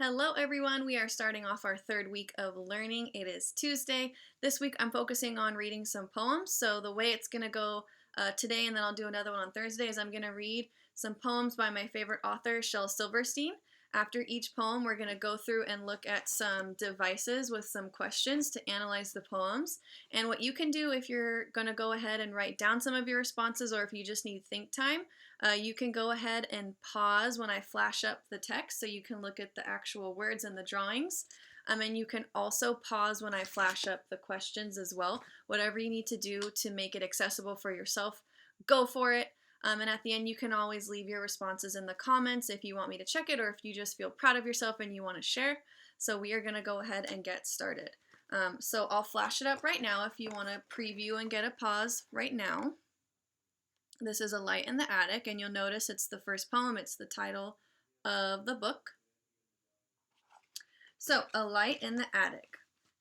Hello everyone, we are starting off our third week of learning. It is Tuesday. This week I'm focusing on reading some poems. So the way it's going to go today, and then I'll do another one on Thursday, is I'm going to read some poems by my favorite author, Shel Silverstein. After each poem, we're going to go through and look at some devices with some questions to analyze the poems. And what you can do if you're going to go ahead and write down some of your responses, or if you just need think time, you can go ahead and pause when I flash up the text so you can look at the actual words and the drawings. And you can also pause when I flash up the questions as well. Whatever you need to do to make it accessible for yourself, go for it. And at the end, you can always leave your responses in the comments if you want me to check it, or if you just feel proud of yourself and you want to share. So we are going to go ahead and get started. So I'll flash it up right now if you want to preview and get a pause right now. This is A Light in the Attic, and you'll notice it's the first poem. It's the title of the book. So, A Light in the Attic.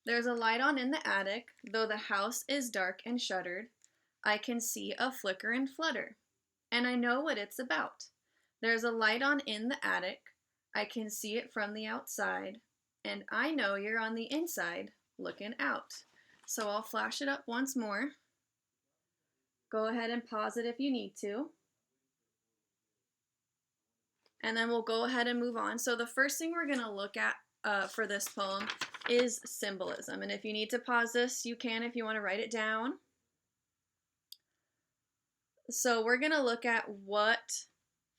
There's a light on in the attic, though the house is dark and shuttered. I can see a flicker and flutter, and I know what it's about. There's a light on in the attic. I can see it from the outside, and I know you're on the inside looking out. So I'll flash it up once more. Go ahead and pause it if you need to. And then we'll go ahead and move on. So the first thing we're going to look at for this poem is symbolism. And if you need to pause this, you can if you want to write it down. So we're going to look at what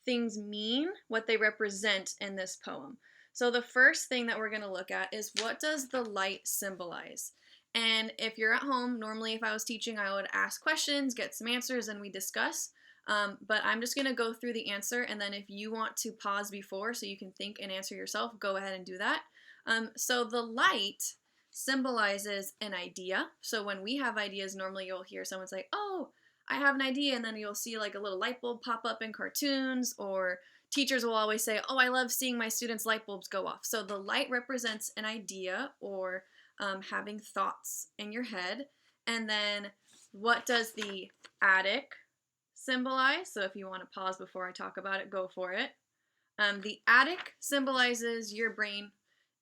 things mean, what they represent in this poem. So the first thing that we're going to look at is, what does the light symbolize? And if you're at home, normally if I was teaching, I would ask questions, get some answers, and we discuss. But I'm just going to go through the answer, and then if you want to pause before so you can think and answer yourself, go ahead and do that. So the light symbolizes an idea. So when we have ideas, normally you'll hear someone say, "Oh, I have an idea," and then you'll see like a little light bulb pop up in cartoons, or teachers will always say, "Oh, I love seeing my students' light bulbs go off." So the light represents an idea, or having thoughts in your head. And then what does the attic symbolize? So if you want to pause before I talk about it, go for it. The attic symbolizes your brain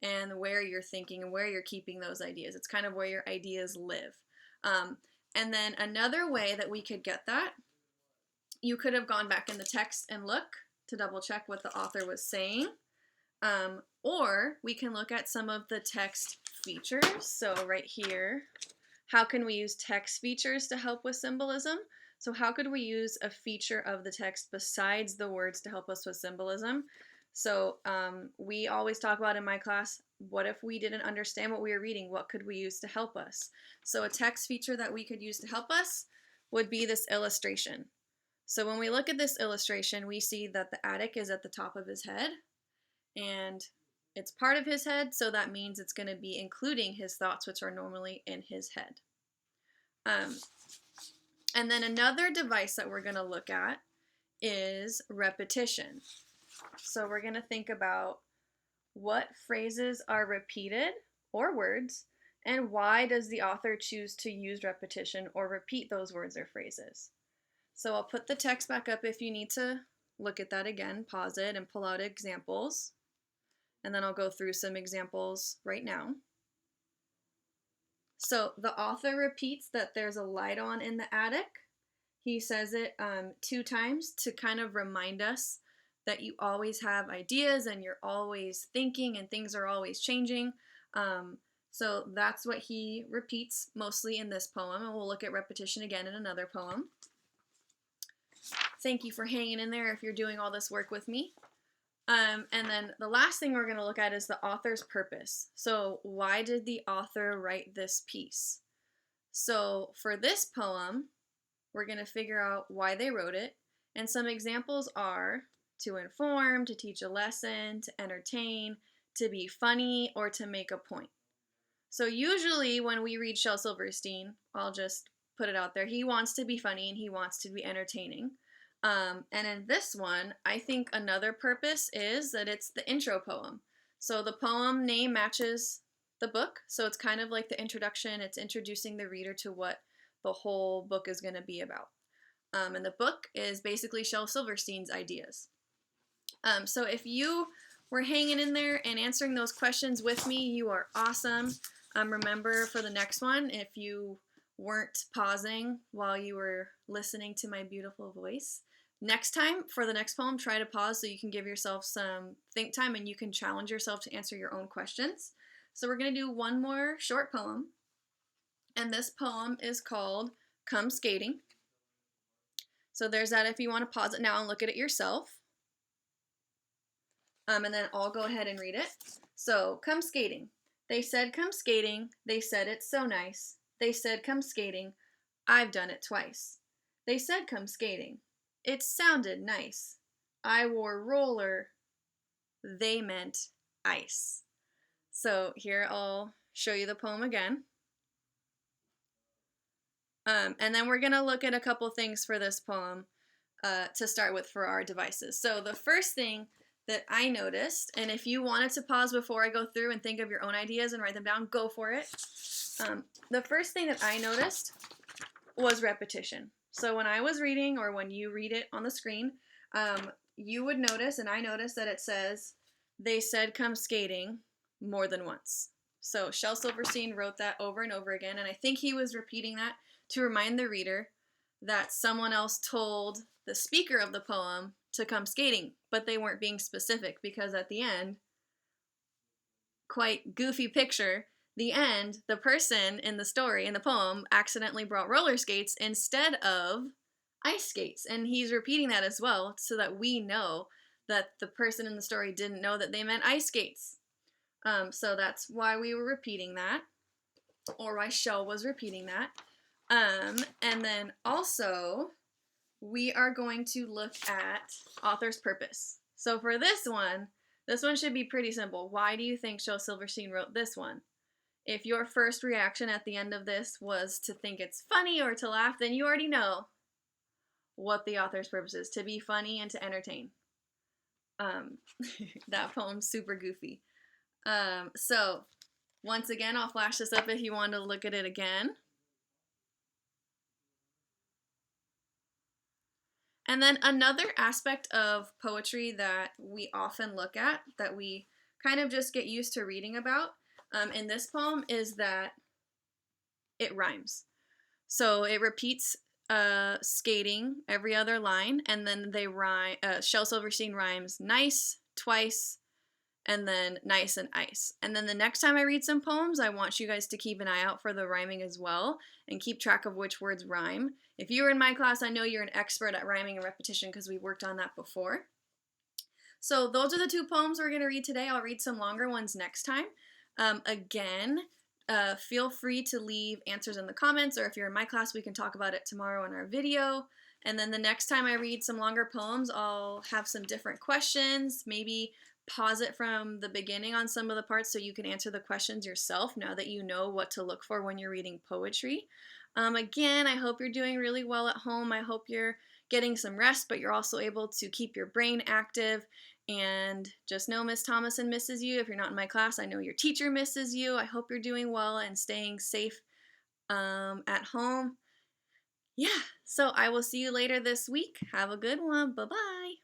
and where you're thinking and where you're keeping those ideas. It's kind of where your ideas live. And then another way that we could get that, you could have gone back in the text and look to double check what the author was saying. Or we can look at some of the text features. So right here, how can we use text features to help with symbolism? So how could we use a feature of the text besides the words to help us with symbolism? So we always talk about in my class, what if we didn't understand what we were reading? What could we use to help us? So a text feature that we could use to help us would be this illustration. So when we look at this illustration, we see that the attic is at the top of his head, and it's part of his head, so that means it's going to be including his thoughts, which are normally in his head. And then another device that we're going to look at is repetition. So we're going to think about what phrases are repeated, or words, and why does the author choose to use repetition or repeat those words or phrases. So I'll put the text back up if you need to look at that again, pause it, and pull out examples. And then I'll go through some examples right now. So the author repeats that there's a light on in the attic. He says it 2 times to kind of remind us that you always have ideas and you're always thinking and things are always changing. So that's what he repeats mostly in this poem, and we'll look at repetition again in another poem. Thank you for hanging in there if you're doing all this work with me. And then the last thing we're going to look at is the author's purpose. So why did the author write this piece? So for this poem, we're going to figure out why they wrote it. And some examples are to inform, to teach a lesson, to entertain, to be funny, or to make a point. So usually when we read Shel Silverstein, I'll just put it out there, he wants to be funny and he wants to be entertaining. And in this one, I think another purpose is that it's the intro poem. So the poem name matches the book, so it's kind of like the introduction. It's introducing the reader to what the whole book is going to be about. And the book is basically Shel Silverstein's ideas. So if you were hanging in there and answering those questions with me. You are awesome. Remember for the next one, if you weren't pausing while you were listening to my beautiful voice, next time for the next poem, try to pause so you can give yourself some think time and you can challenge yourself to answer your own questions. So we're going to do one more short poem. And this poem is called Come Skating. So there's that if you want to pause it now and look at it yourself. And then I'll go ahead and read it. So, come skating. They said come skating. They said it's so nice. They said come skating. I've done it twice. They said come skating. It sounded nice. I wore roller. They meant ice. So here I'll show you the poem again. And then we're going to look at a couple things for this poem to start with for our devices. So the first thing that I noticed, and if you wanted to pause before I go through and think of your own ideas and write them down, go for it. The first thing that I noticed was repetition. So when I was reading, or when you read it on the screen, you would notice, and I noticed, that it says, they said come skating more than once. So Shel Silverstein wrote that over and over again, and I think he was repeating that to remind the reader that someone else told the speaker of the poem to come skating, but they weren't being specific, because at the end, quite goofy picture, the end, the person in the story, in the poem, accidentally brought roller skates instead of ice skates. And he's repeating that as well so that we know that the person in the story didn't know that they meant ice skates. So that's why we were repeating that, or why Shel was repeating that. And then also, we are going to look at author's purpose. So for this one should be pretty simple. Why do you think Shel Silverstein wrote this one? If your first reaction at the end of this was to think it's funny or to laugh, then you already know what the author's purpose is: to be funny and to entertain. That poem's super goofy. So once again, I'll flash this up if you want to look at it again. And then another aspect of poetry that we often look at, that we kind of just get used to reading about in this poem, is that it rhymes. So it repeats skating every other line, and then they rhyme. Shel Silverstein rhymes nice twice, and then nice and ice. And then the next time I read some poems, I want you guys to keep an eye out for the rhyming as well, and keep track of which words rhyme. If you were in my class, I know you're an expert at rhyming and repetition because we worked on that before. So those are the two poems we're going to read today. I'll read some longer ones next time. Again, feel free to leave answers in the comments, or if you're in my class, we can talk about it tomorrow in our video. And then the next time I read some longer poems, I'll have some different questions, maybe pause it from the beginning on some of the parts so you can answer the questions yourself now that you know what to look for when you're reading poetry. Again, I hope you're doing really well at home. I hope you're getting some rest, but you're also able to keep your brain active. And just know Miss Thomason misses you. If you're not in my class, I know your teacher misses you. I hope you're doing well and staying safe at home. Yeah, so I will see you later this week. Have a good one. Bye-bye.